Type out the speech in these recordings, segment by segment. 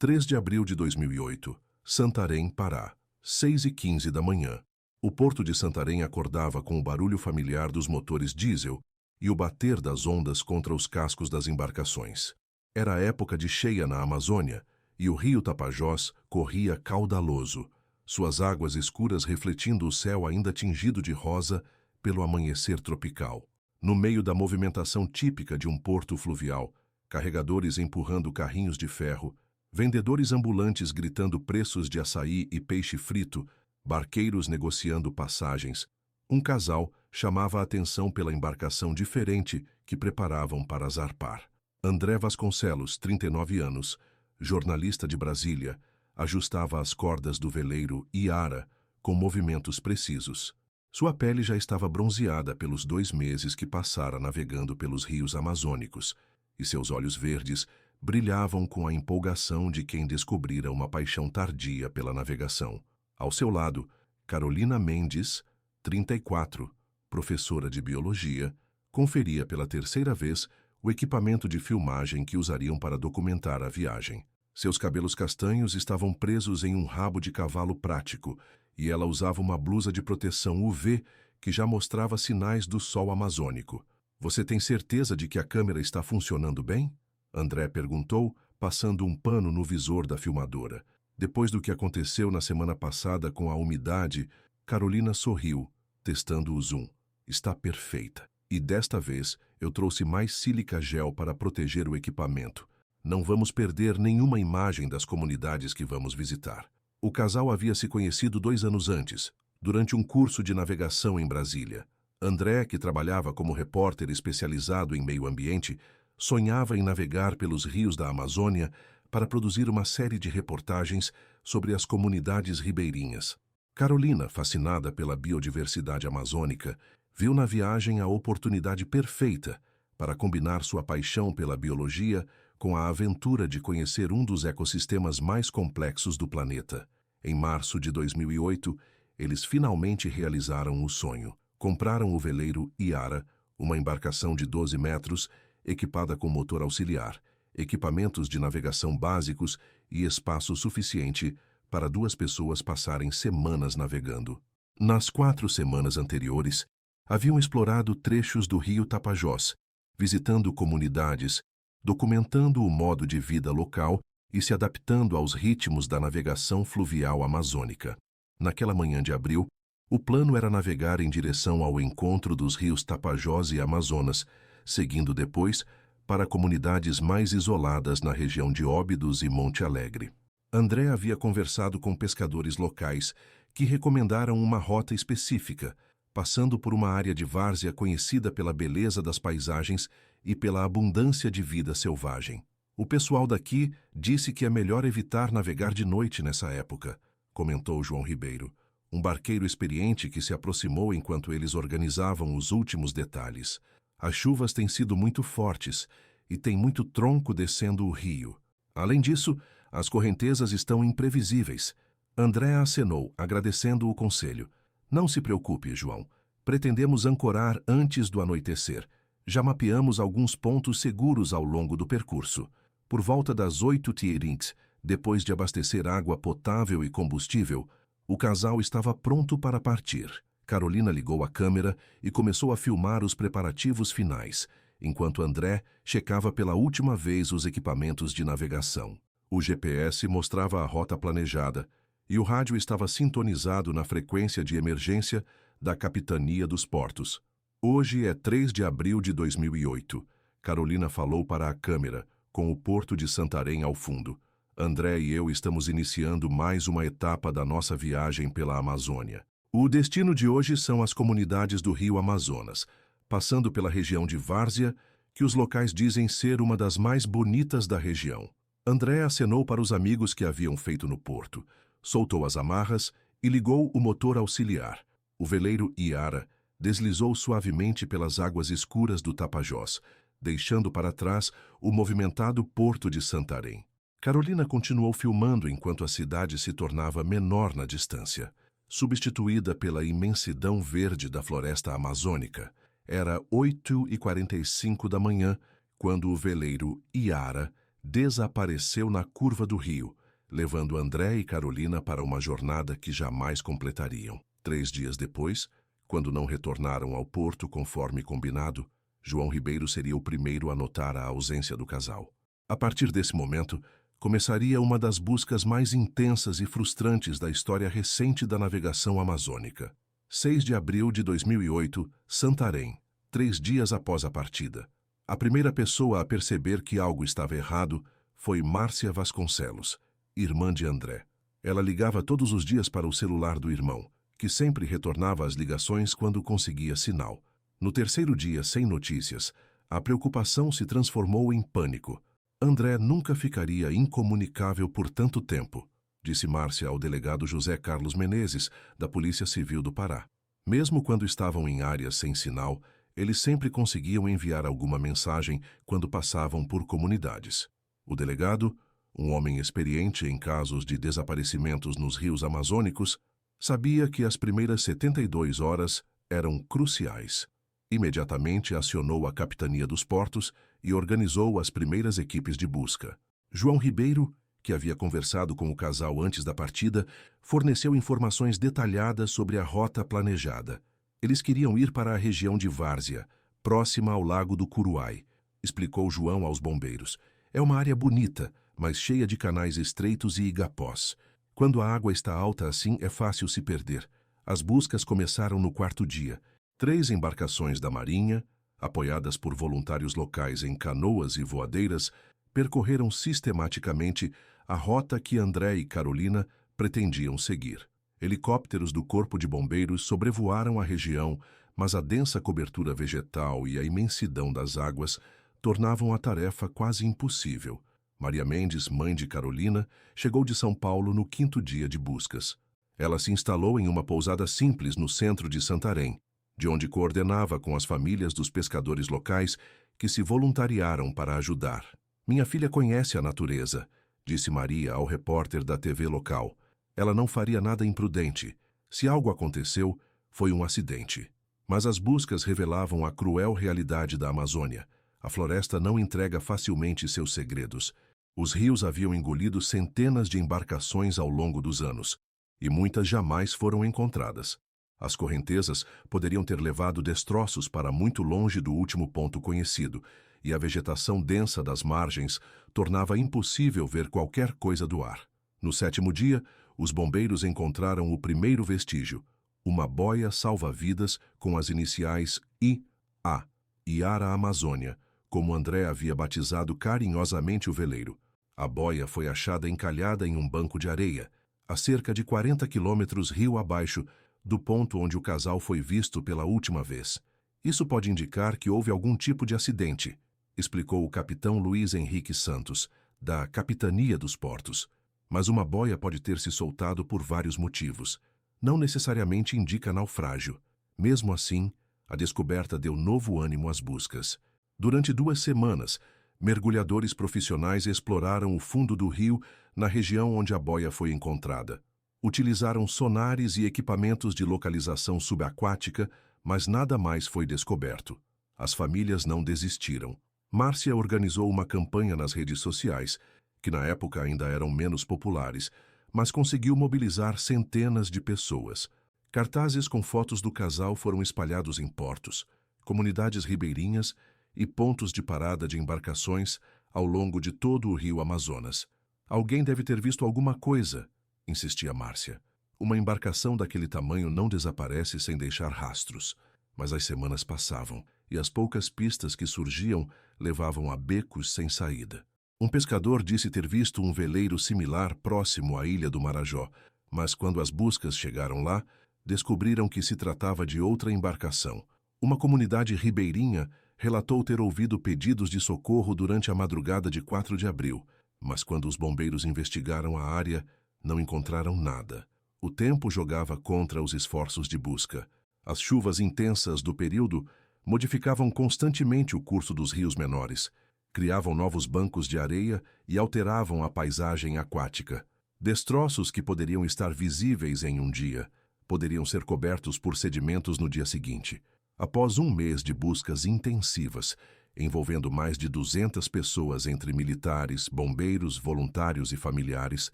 3 de abril de 2008, Santarém, Pará, 6h15 da manhã. O porto de Santarém acordava com o barulho familiar dos motores diesel e o bater das ondas contra os cascos das embarcações. Era a época de cheia na Amazônia e o rio Tapajós corria caudaloso, suas águas escuras refletindo o céu ainda tingido de rosa pelo amanhecer tropical. No meio da movimentação típica de um porto fluvial, carregadores empurrando carrinhos de ferro, vendedores ambulantes gritando preços de açaí e peixe frito, barqueiros negociando passagens, um casal chamava a atenção pela embarcação diferente que preparavam para zarpar. André Vasconcelos, 39 anos, jornalista de Brasília, ajustava as cordas do veleiro Iara com movimentos precisos. Sua pele já estava bronzeada pelos 2 meses que passara navegando pelos rios amazônicos, e seus olhos verdes brilhavam com a empolgação de quem descobrira uma paixão tardia pela navegação. Ao seu lado, Carolina Mendes, 34, professora de biologia, conferia pela 3ª vez o equipamento de filmagem que usariam para documentar a viagem. Seus cabelos castanhos estavam presos em um rabo de cavalo prático e ela usava uma blusa de proteção UV que já mostrava sinais do sol amazônico. "Você tem certeza de que a câmera está funcionando bem?" André perguntou, passando um pano no visor da filmadora. Depois do que aconteceu na semana passada com a umidade, Carolina sorriu, testando o zoom. "Está perfeita. E desta vez eu trouxe mais sílica gel para proteger o equipamento. Não vamos perder nenhuma imagem das comunidades que vamos visitar." O casal havia se conhecido 2 anos antes, durante um curso de navegação em Brasília. André, que trabalhava como repórter especializado em meio ambiente, sonhava em navegar pelos rios da Amazônia para produzir uma série de reportagens sobre as comunidades ribeirinhas. Carolina, fascinada pela biodiversidade amazônica, viu na viagem a oportunidade perfeita para combinar sua paixão pela biologia com a aventura de conhecer um dos ecossistemas mais complexos do planeta. Em março de 2008, eles finalmente realizaram o sonho. Compraram o veleiro Iara, uma embarcação de 12 metros, equipada com motor auxiliar, equipamentos de navegação básicos e espaço suficiente para 2 pessoas passarem semanas navegando. Nas 4 semanas anteriores, haviam explorado trechos do rio Tapajós, visitando comunidades, documentando o modo de vida local e se adaptando aos ritmos da navegação fluvial amazônica. Naquela manhã de abril, o plano era navegar em direção ao encontro dos rios Tapajós e Amazonas, seguindo depois para comunidades mais isoladas na região de Óbidos e Monte Alegre. André havia conversado com pescadores locais que recomendaram uma rota específica, passando por uma área de várzea conhecida pela beleza das paisagens e pela abundância de vida selvagem. "O pessoal daqui disse que é melhor evitar navegar de noite nessa época", comentou João Ribeiro, um barqueiro experiente que se aproximou enquanto eles organizavam os últimos detalhes. "As chuvas têm sido muito fortes e tem muito tronco descendo o rio. Além disso, as correntezas estão imprevisíveis." André acenou, agradecendo o conselho. "Não se preocupe, João. Pretendemos ancorar antes do anoitecer. Já mapeamos alguns pontos seguros ao longo do percurso." Por volta das 8h, depois de abastecer água potável e combustível, o casal estava pronto para partir. Carolina ligou a câmera e começou a filmar os preparativos finais, enquanto André checava pela última vez os equipamentos de navegação. O GPS mostrava a rota planejada e o rádio estava sintonizado na frequência de emergência da Capitania dos Portos. "Hoje é 3 de abril de 2008, Carolina falou para a câmera, com o porto de Santarém ao fundo. "André e eu estamos iniciando mais uma etapa da nossa viagem pela Amazônia. O destino de hoje são as comunidades do rio Amazonas, passando pela região de Várzea, que os locais dizem ser uma das mais bonitas da região." André acenou para os amigos que haviam feito no porto, soltou as amarras e ligou o motor auxiliar. O veleiro Iara deslizou suavemente pelas águas escuras do Tapajós, deixando para trás o movimentado porto de Santarém. Carolina continuou filmando enquanto a cidade se tornava menor na distância, substituída pela imensidão verde da floresta amazônica. Era 8h45 da manhã, quando o veleiro Iara desapareceu na curva do rio, levando André e Carolina para uma jornada que jamais completariam. 3 dias depois, quando não retornaram ao porto conforme combinado, João Ribeiro seria o primeiro a notar a ausência do casal. A partir desse momento, começaria uma das buscas mais intensas e frustrantes da história recente da navegação amazônica. 6 de abril de 2008, Santarém, 3 dias após a partida. A primeira pessoa a perceber que algo estava errado foi Márcia Vasconcelos, irmã de André. Ela ligava todos os dias para o celular do irmão, que sempre retornava as ligações quando conseguia sinal. No terceiro dia sem notícias, a preocupação se transformou em pânico. André nunca ficaria incomunicável por tanto tempo, disse Márcia ao delegado José Carlos Menezes, da Polícia Civil do Pará. Mesmo quando estavam em áreas sem sinal, eles sempre conseguiam enviar alguma mensagem quando passavam por comunidades. O delegado, um homem experiente em casos de desaparecimentos nos rios amazônicos, sabia que as primeiras 72 horas eram cruciais. Imediatamente acionou a Capitania dos Portos e organizou as primeiras equipes de busca. João Ribeiro, que havia conversado com o casal antes da partida, forneceu informações detalhadas sobre a rota planejada. Eles queriam ir para a região de Várzea, próxima ao Lago do Curuai, explicou João aos bombeiros. É uma área bonita, mas cheia de canais estreitos e igapós. Quando a água está alta assim, é fácil se perder. As buscas começaram no 4º dia. 3 embarcações da Marinha, apoiadas por voluntários locais em canoas e voadeiras, percorreram sistematicamente a rota que André e Carolina pretendiam seguir. Helicópteros do Corpo de Bombeiros sobrevoaram a região, mas a densa cobertura vegetal e a imensidão das águas tornavam a tarefa quase impossível. Maria Mendes, mãe de Carolina, chegou de São Paulo no 5º dia de buscas. Ela se instalou em uma pousada simples no centro de Santarém, de onde coordenava com as famílias dos pescadores locais que se voluntariaram para ajudar. Minha filha conhece a natureza, disse Maria ao repórter da TV local. Ela não faria nada imprudente. Se algo aconteceu, foi um acidente. Mas as buscas revelavam a cruel realidade da Amazônia. A floresta não entrega facilmente seus segredos. Os rios haviam engolido centenas de embarcações ao longo dos anos, e muitas jamais foram encontradas. As correntezas poderiam ter levado destroços para muito longe do último ponto conhecido, e a vegetação densa das margens tornava impossível ver qualquer coisa do ar. No 7º dia, os bombeiros encontraram o primeiro vestígio, uma boia salva-vidas com as iniciais IA, Iara Amazônia, como André havia batizado carinhosamente o veleiro. A boia foi achada encalhada em um banco de areia, a cerca de 40 quilômetros rio abaixo do ponto onde o casal foi visto pela última vez. Isso pode indicar que houve algum tipo de acidente, explicou o capitão Luiz Henrique Santos, da Capitania dos Portos. Mas uma boia pode ter se soltado por vários motivos. Não necessariamente indica naufrágio. Mesmo assim, a descoberta deu novo ânimo às buscas. Durante 2 semanas, mergulhadores profissionais exploraram o fundo do rio na região onde a boia foi encontrada. Utilizaram sonares e equipamentos de localização subaquática, mas nada mais foi descoberto. As famílias não desistiram. Márcia organizou uma campanha nas redes sociais, que na época ainda eram menos populares, mas conseguiu mobilizar centenas de pessoas. Cartazes com fotos do casal foram espalhados em portos, comunidades ribeirinhas e pontos de parada de embarcações ao longo de todo o rio Amazonas. Alguém deve ter visto alguma coisa, insistia Márcia. Uma embarcação daquele tamanho não desaparece sem deixar rastros. Mas as semanas passavam, e as poucas pistas que surgiam levavam a becos sem saída. Um pescador disse ter visto um veleiro similar próximo à ilha do Marajó, mas quando as buscas chegaram lá, descobriram que se tratava de outra embarcação. Uma comunidade ribeirinha relatou ter ouvido pedidos de socorro durante a madrugada de 4 de abril, mas quando os bombeiros investigaram a área, não encontraram nada. O tempo jogava contra os esforços de busca. As chuvas intensas do período modificavam constantemente o curso dos rios menores, criavam novos bancos de areia e alteravam a paisagem aquática. Destroços que poderiam estar visíveis em um dia, poderiam ser cobertos por sedimentos no dia seguinte. Após um mês de buscas intensivas, envolvendo mais de 200 pessoas entre militares, bombeiros, voluntários e familiares.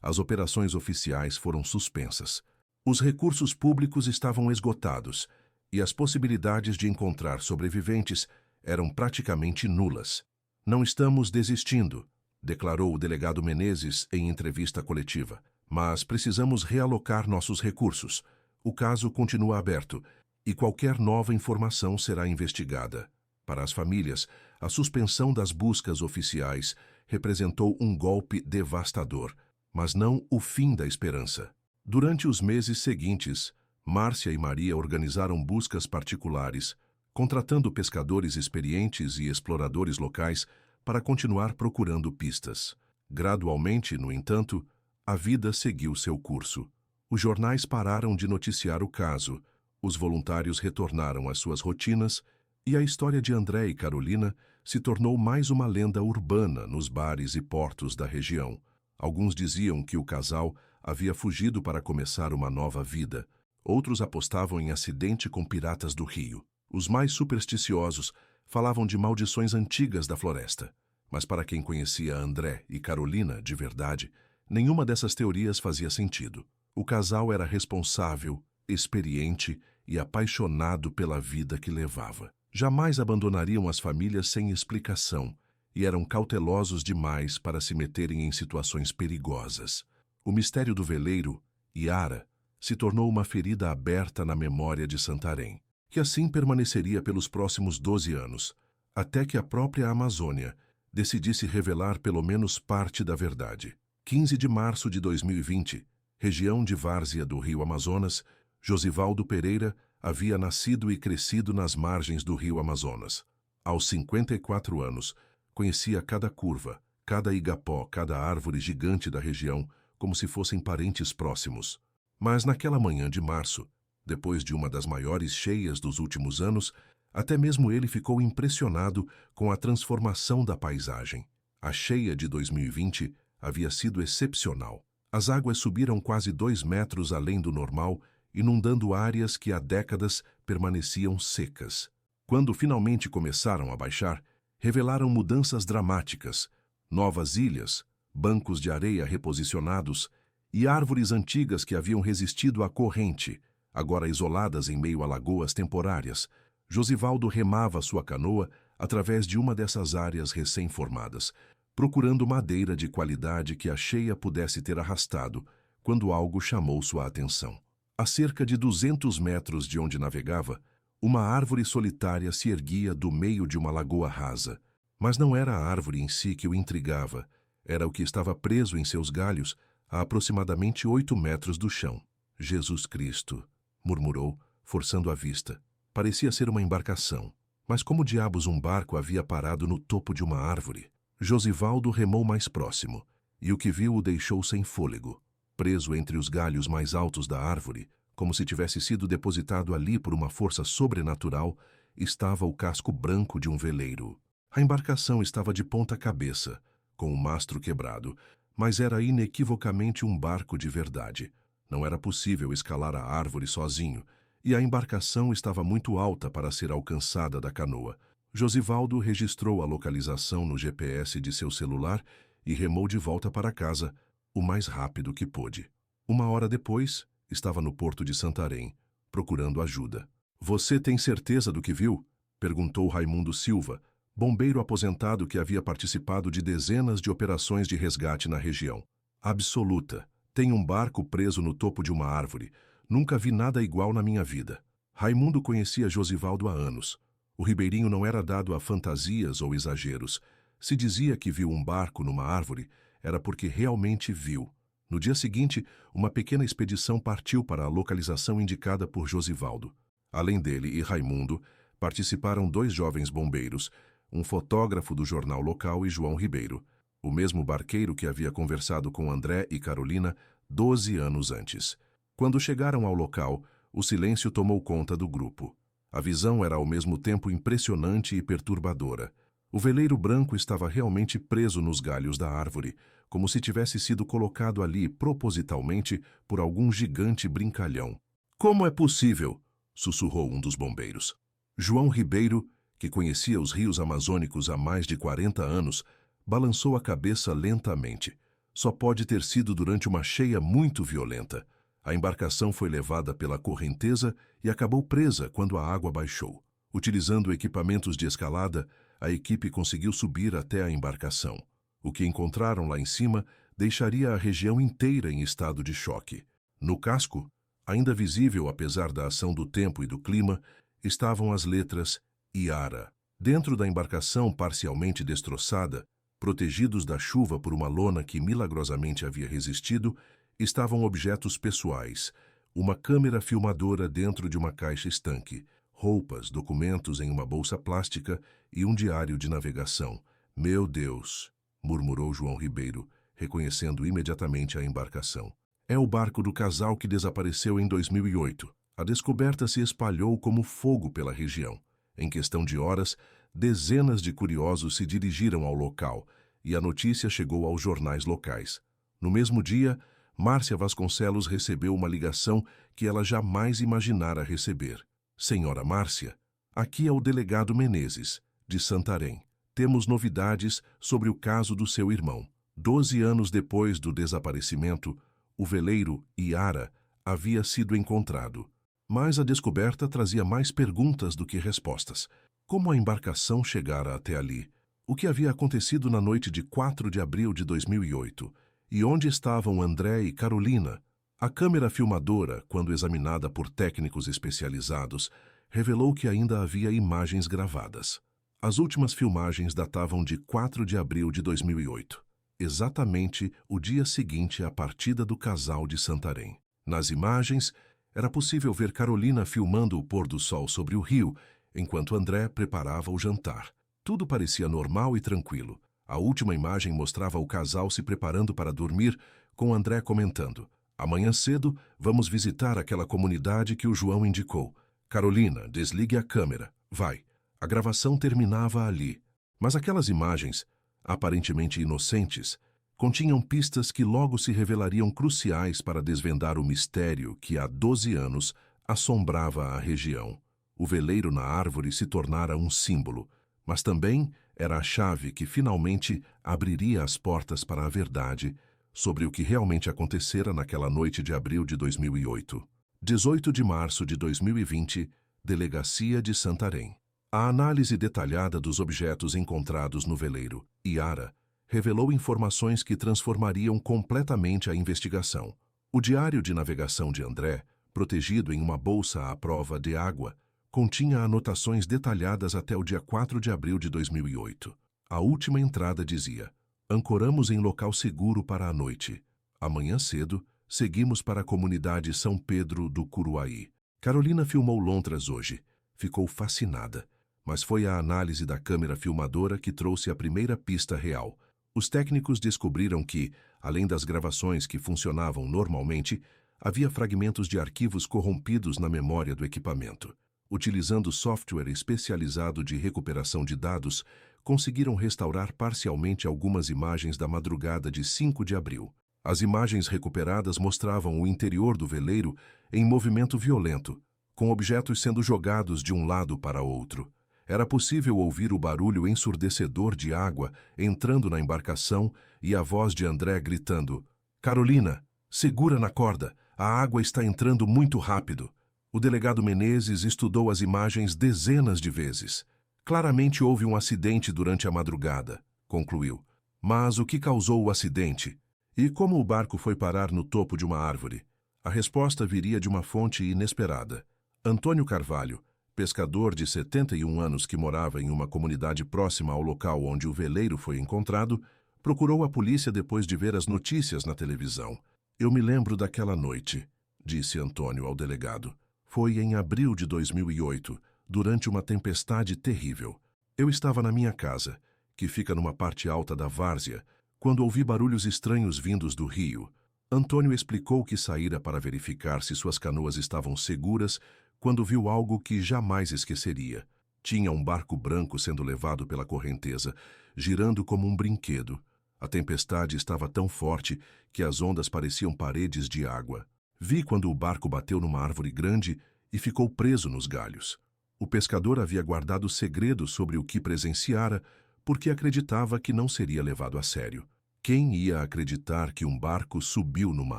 As operações oficiais foram suspensas. Os recursos públicos estavam esgotados e as possibilidades de encontrar sobreviventes eram praticamente nulas. Não estamos desistindo, declarou o delegado Menezes em entrevista coletiva, mas precisamos realocar nossos recursos. O caso continua aberto e qualquer nova informação será investigada. Para as famílias, a suspensão das buscas oficiais representou um golpe devastador, mas não o fim da esperança. Durante os meses seguintes, Márcia e Maria organizaram buscas particulares, contratando pescadores experientes e exploradores locais para continuar procurando pistas. Gradualmente, no entanto, a vida seguiu seu curso. Os jornais pararam de noticiar o caso, os voluntários retornaram às suas rotinas e a história de André e Carolina se tornou mais uma lenda urbana nos bares e portos da região. Alguns diziam que o casal havia fugido para começar uma nova vida. Outros apostavam em acidente com piratas do rio. Os mais supersticiosos falavam de maldições antigas da floresta. Mas para quem conhecia André e Carolina de verdade, nenhuma dessas teorias fazia sentido. O casal era responsável, experiente e apaixonado pela vida que levava. Jamais abandonariam as famílias sem explicação e eram cautelosos demais para se meterem em situações perigosas. O mistério do veleiro, Iara, se tornou uma ferida aberta na memória de Santarém, que assim permaneceria pelos próximos 12 anos, até que a própria Amazônia decidisse revelar pelo menos parte da verdade. 15 de março de 2020, região de Várzea do Rio Amazonas, Josivaldo Pereira havia nascido e crescido nas margens do rio Amazonas. Aos 54 anos, conhecia cada curva, cada igapó, cada árvore gigante da região, como se fossem parentes próximos. Mas naquela manhã de março, depois de uma das maiores cheias dos últimos anos, até mesmo ele ficou impressionado com a transformação da paisagem. A cheia de 2020 havia sido excepcional. As águas subiram quase 2 metros além do normal, inundando áreas que há décadas permaneciam secas. Quando finalmente começaram a baixar, revelaram mudanças dramáticas, novas ilhas, bancos de areia reposicionados e árvores antigas que haviam resistido à corrente, agora isoladas em meio a lagoas temporárias. Josivaldo remava sua canoa através de uma dessas áreas recém-formadas, procurando madeira de qualidade que a cheia pudesse ter arrastado, quando algo chamou sua atenção. A cerca de 200 metros de onde navegava, uma árvore solitária se erguia do meio de uma lagoa rasa. Mas não era a árvore em si que o intrigava, era o que estava preso em seus galhos a aproximadamente 8 metros do chão. Jesus Cristo, murmurou, forçando a vista. Parecia ser uma embarcação. Mas como diabos um barco havia parado no topo de uma árvore? Josivaldo remou mais próximo, e o que viu o deixou sem fôlego. Preso entre os galhos mais altos da árvore, como se tivesse sido depositado ali por uma força sobrenatural, estava o casco branco de um veleiro. A embarcação estava de ponta cabeça, com o mastro quebrado, mas era inequivocamente um barco de verdade. Não era possível escalar a árvore sozinho, e a embarcação estava muito alta para ser alcançada da canoa. Josivaldo registrou a localização no GPS de seu celular e remou de volta para casa, o mais rápido que pôde. 1 hora depois, estava no porto de Santarém, procurando ajuda. "Você tem certeza do que viu?" perguntou Raimundo Silva, bombeiro aposentado que havia participado de dezenas de operações de resgate na região. "Absoluta. Tem um barco preso no topo de uma árvore. Nunca vi nada igual na minha vida." Raimundo conhecia Josivaldo há anos. O ribeirinho não era dado a fantasias ou exageros. Se dizia que viu um barco numa árvore, era porque realmente viu. No dia seguinte, uma pequena expedição partiu para a localização indicada por Josivaldo. Além dele e Raimundo, participaram 2 jovens bombeiros, um fotógrafo do jornal local e João Ribeiro, o mesmo barqueiro que havia conversado com André e Carolina 12 anos antes. Quando chegaram ao local, o silêncio tomou conta do grupo. A visão era ao mesmo tempo impressionante e perturbadora. O veleiro branco estava realmente preso nos galhos da árvore, como se tivesse sido colocado ali propositalmente por algum gigante brincalhão. "Como é possível?" sussurrou um dos bombeiros. João Ribeiro, que conhecia os rios amazônicos há mais de 40 anos, balançou a cabeça lentamente. Só pode ter sido durante uma cheia muito violenta. A embarcação foi levada pela correnteza e acabou presa quando a água baixou. Utilizando equipamentos de escalada, a equipe conseguiu subir até a embarcação. O que encontraram lá em cima deixaria a região inteira em estado de choque. No casco, ainda visível apesar da ação do tempo e do clima, estavam as letras Iara. Dentro da embarcação parcialmente destroçada, protegidos da chuva por uma lona que milagrosamente havia resistido, estavam objetos pessoais, uma câmera filmadora dentro de uma caixa estanque, roupas, documentos em uma bolsa plástica e um diário de navegação. Meu Deus! Murmurou João Ribeiro, reconhecendo imediatamente a embarcação. É o barco do casal que desapareceu em 2008. A descoberta se espalhou como fogo pela região. Em questão de horas, dezenas de curiosos se dirigiram ao local e a notícia chegou aos jornais locais. No mesmo dia, Márcia Vasconcelos recebeu uma ligação que ela jamais imaginara receber. Senhora Márcia, aqui é o delegado Menezes, de Santarém. Temos novidades sobre o caso do seu irmão. 12 anos depois do desaparecimento, o veleiro Iara havia sido encontrado. Mas a descoberta trazia mais perguntas do que respostas. Como a embarcação chegara até ali? O que havia acontecido na noite de 4 de abril de 2008? E onde estavam André e Carolina? A câmera filmadora, quando examinada por técnicos especializados, revelou que ainda havia imagens gravadas. As últimas filmagens datavam de 4 de abril de 2008, exatamente o dia seguinte à partida do casal de Santarém. Nas imagens, era possível ver Carolina filmando o pôr do sol sobre o rio, enquanto André preparava o jantar. Tudo parecia normal e tranquilo. A última imagem mostrava o casal se preparando para dormir, com André comentando: "Amanhã cedo, vamos visitar aquela comunidade que o João indicou. Carolina, desligue a câmera. Vai." A gravação terminava ali. Mas aquelas imagens, aparentemente inocentes, continham pistas que logo se revelariam cruciais para desvendar o mistério que há 12 anos assombrava a região. O veleiro na árvore se tornara um símbolo, mas também era a chave que finalmente abriria as portas para a verdade sobre o que realmente acontecera naquela noite de abril de 2008. 18 de março de 2020, Delegacia de Santarém. A análise detalhada dos objetos encontrados no veleiro Iara revelou informações que transformariam completamente a investigação. O diário de navegação de André, protegido em uma bolsa à prova de água, continha anotações detalhadas até o dia 4 de abril de 2008. A última entrada dizia: "Ancoramos em local seguro para a noite. Amanhã cedo, seguimos para a comunidade São Pedro do Curuaí." Carolina filmou lontras hoje. Ficou fascinada. Mas foi a análise da câmera filmadora que trouxe a primeira pista real. Os técnicos descobriram que, além das gravações que funcionavam normalmente, havia fragmentos de arquivos corrompidos na memória do equipamento. Utilizando software especializado de recuperação de dados, conseguiram restaurar parcialmente algumas imagens da madrugada de 5 de abril. As imagens recuperadas mostravam o interior do veleiro em movimento violento, com objetos sendo jogados de um lado para outro. Era possível ouvir o barulho ensurdecedor de água entrando na embarcação e a voz de André gritando: "Carolina, segura na corda, a água está entrando muito rápido." O delegado Menezes estudou as imagens dezenas de vezes. "Claramente houve um acidente durante a madrugada", concluiu. Mas o que causou o acidente? E como o barco foi parar no topo de uma árvore? A resposta viria de uma fonte inesperada. Antônio Carvalho, pescador de 71 anos que morava em uma comunidade próxima ao local onde o veleiro foi encontrado, procurou a polícia depois de ver as notícias na televisão. "Eu me lembro daquela noite", disse Antônio ao delegado. "Foi em abril de 2008, durante uma tempestade terrível. Eu estava na minha casa, que fica numa parte alta da várzea, quando ouvi barulhos estranhos vindos do rio." Antônio explicou que saíra para verificar se suas canoas estavam seguras quando viu algo que jamais esqueceria. Tinha um barco branco sendo levado pela correnteza, girando como um brinquedo. A tempestade estava tão forte que as ondas pareciam paredes de água. "Vi quando o barco bateu numa árvore grande e ficou preso nos galhos." O pescador havia guardado segredo sobre o que presenciara porque acreditava que não seria levado a sério. Quem ia acreditar que um barco subiu numa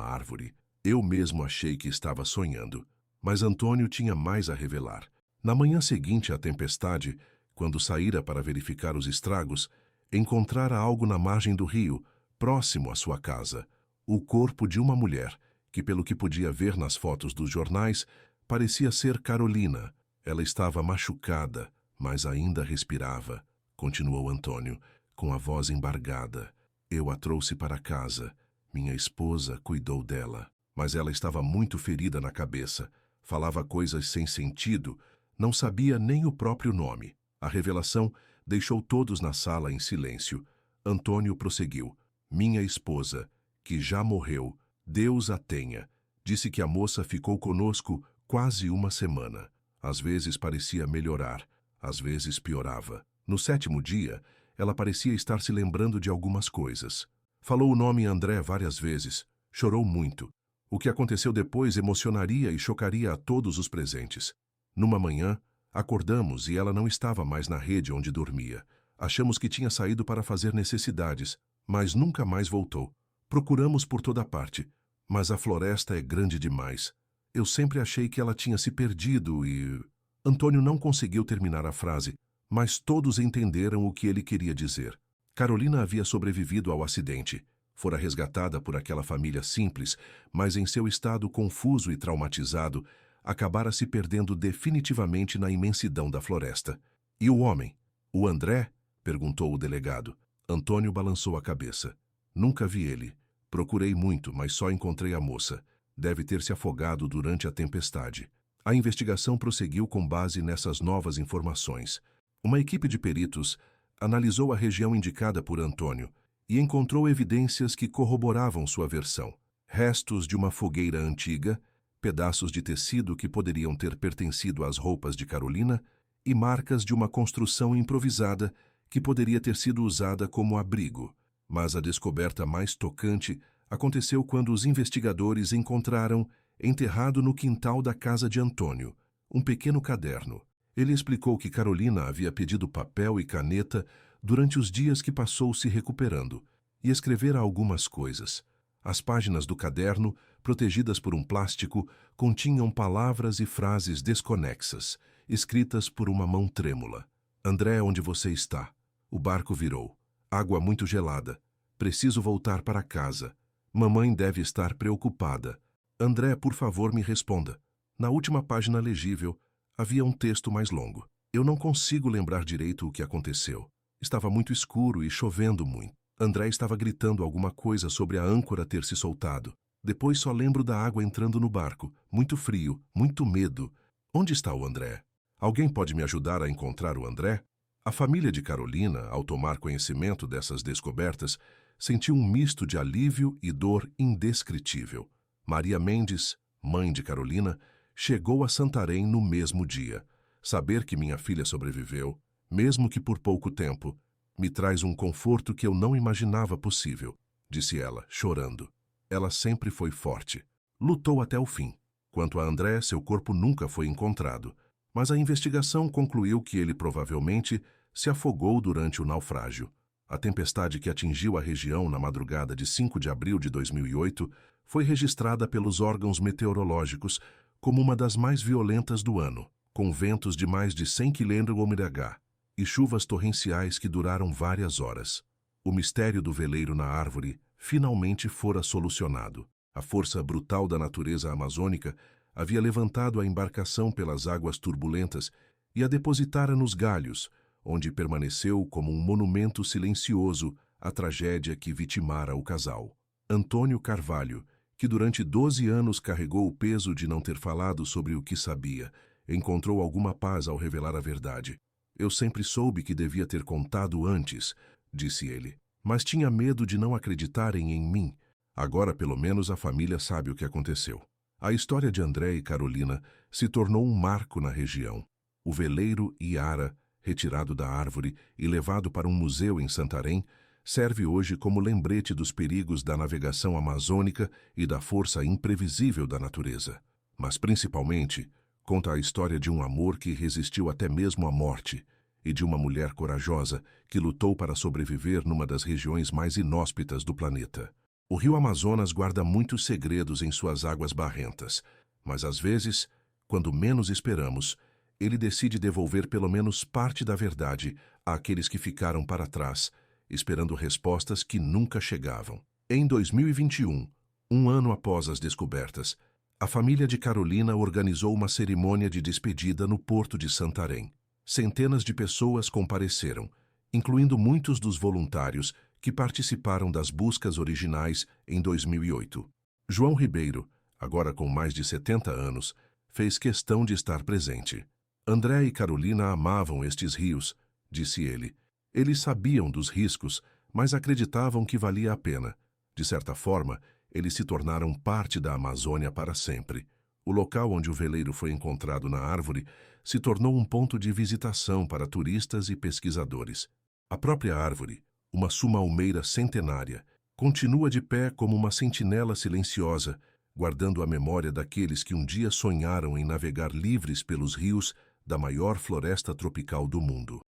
árvore? Eu mesmo achei que estava sonhando. Mas Antônio tinha mais a revelar. Na manhã seguinte à tempestade, quando saíra para verificar os estragos, encontrara algo na margem do rio, próximo à sua casa. O corpo de uma mulher, que pelo que podia ver nas fotos dos jornais, parecia ser Carolina. Ela estava machucada, mas ainda respirava, continuou Antônio, com a voz embargada. Eu a trouxe para casa. Minha esposa cuidou dela, mas ela estava muito ferida na cabeça. Falava coisas sem sentido, não sabia nem o próprio nome. A revelação deixou todos na sala em silêncio. Antônio prosseguiu. Minha esposa, que já morreu, Deus a tenha, disse que a moça ficou conosco quase uma semana. Às vezes parecia melhorar, às vezes piorava. No 7º dia, ela parecia estar se lembrando de algumas coisas. Falou o nome André várias vezes, chorou muito. O que aconteceu depois emocionaria e chocaria a todos os presentes. Numa manhã, acordamos e ela não estava mais na rede onde dormia. Achamos que tinha saído para fazer necessidades, mas nunca mais voltou. Procuramos por toda parte, mas a floresta é grande demais. Eu sempre achei que ela tinha se perdido e... Antônio não conseguiu terminar a frase, mas todos entenderam o que ele queria dizer. Carolina havia sobrevivido ao acidente. Fora resgatada por aquela família simples, mas em seu estado confuso e traumatizado, acabara se perdendo definitivamente na imensidão da floresta. E o homem? O André? Perguntou o delegado. Antônio balançou a cabeça. Nunca vi ele. Procurei muito, mas só encontrei a moça. Deve ter se afogado durante a tempestade. A investigação prosseguiu com base nessas novas informações. Uma equipe de peritos analisou a região indicada por Antônio e encontrou evidências que corroboravam sua versão. Restos de uma fogueira antiga, pedaços de tecido que poderiam ter pertencido às roupas de Carolina e marcas de uma construção improvisada que poderia ter sido usada como abrigo. Mas a descoberta mais tocante aconteceu quando os investigadores encontraram, enterrado no quintal da casa de Antônio, um pequeno caderno. Ele explicou que Carolina havia pedido papel e caneta durante os dias que passou se recuperando e escrevera algumas coisas. As páginas do caderno, protegidas por um plástico, continham palavras e frases desconexas, escritas por uma mão trêmula. André, onde você está? O barco virou. Água muito gelada. Preciso voltar para casa. Mamãe deve estar preocupada. André, por favor, me responda. Na última página legível, havia um texto mais longo. Eu não consigo lembrar direito o que aconteceu. Estava muito escuro e chovendo muito. André estava gritando alguma coisa sobre a âncora ter se soltado. Depois só lembro da água entrando no barco. Muito frio, muito medo. Onde está o André? Alguém pode me ajudar a encontrar o André? A família de Carolina, ao tomar conhecimento dessas descobertas, sentiu um misto de alívio e dor indescritível. Maria Mendes, mãe de Carolina, chegou a Santarém no mesmo dia. Saber que minha filha sobreviveu, mesmo que por pouco tempo, me traz um conforto que eu não imaginava possível, disse ela, chorando. Ela sempre foi forte. Lutou até o fim. Quanto a André, seu corpo nunca foi encontrado, mas a investigação concluiu que ele provavelmente se afogou durante o naufrágio. A tempestade que atingiu a região na madrugada de 5 de abril de 2008 foi registrada pelos órgãos meteorológicos como uma das mais violentas do ano, com ventos de mais de 100 km/h e chuvas torrenciais que duraram várias horas. O mistério do veleiro na árvore finalmente fora solucionado. A força brutal da natureza amazônica havia levantado a embarcação pelas águas turbulentas e a depositara nos galhos, onde permaneceu como um monumento silencioso à tragédia que vitimara o casal. Antônio Carvalho, que durante 12 anos carregou o peso de não ter falado sobre o que sabia, encontrou alguma paz ao revelar a verdade. Eu sempre soube que devia ter contado antes, disse ele, mas tinha medo de não acreditarem em mim. Agora, pelo menos, a família sabe o que aconteceu. A história de André e Carolina se tornou um marco na região. O veleiro Iara, retirado da árvore e levado para um museu em Santarém, serve hoje como lembrete dos perigos da navegação amazônica e da força imprevisível da natureza. Mas, principalmente, Conta a história de um amor que resistiu até mesmo à morte e de uma mulher corajosa que lutou para sobreviver numa das regiões mais inóspitas do planeta. O rio Amazonas guarda muitos segredos em suas águas barrentas, mas às vezes, quando menos esperamos, ele decide devolver pelo menos parte da verdade àqueles que ficaram para trás, esperando respostas que nunca chegavam. Em 2021, um ano após as descobertas, a família de Carolina organizou uma cerimônia de despedida no porto de Santarém. Centenas de pessoas compareceram, incluindo muitos dos voluntários que participaram das buscas originais em 2008. João Ribeiro, agora com mais de 70 anos, fez questão de estar presente. André e Carolina amavam estes rios, disse ele. Eles sabiam dos riscos, mas acreditavam que valia a pena. De certa forma, eles se tornaram parte da Amazônia para sempre. O local onde o veleiro foi encontrado na árvore se tornou um ponto de visitação para turistas e pesquisadores. A própria árvore, uma sumalmeira centenária, continua de pé como uma sentinela silenciosa, guardando a memória daqueles que um dia sonharam em navegar livres pelos rios da maior floresta tropical do mundo.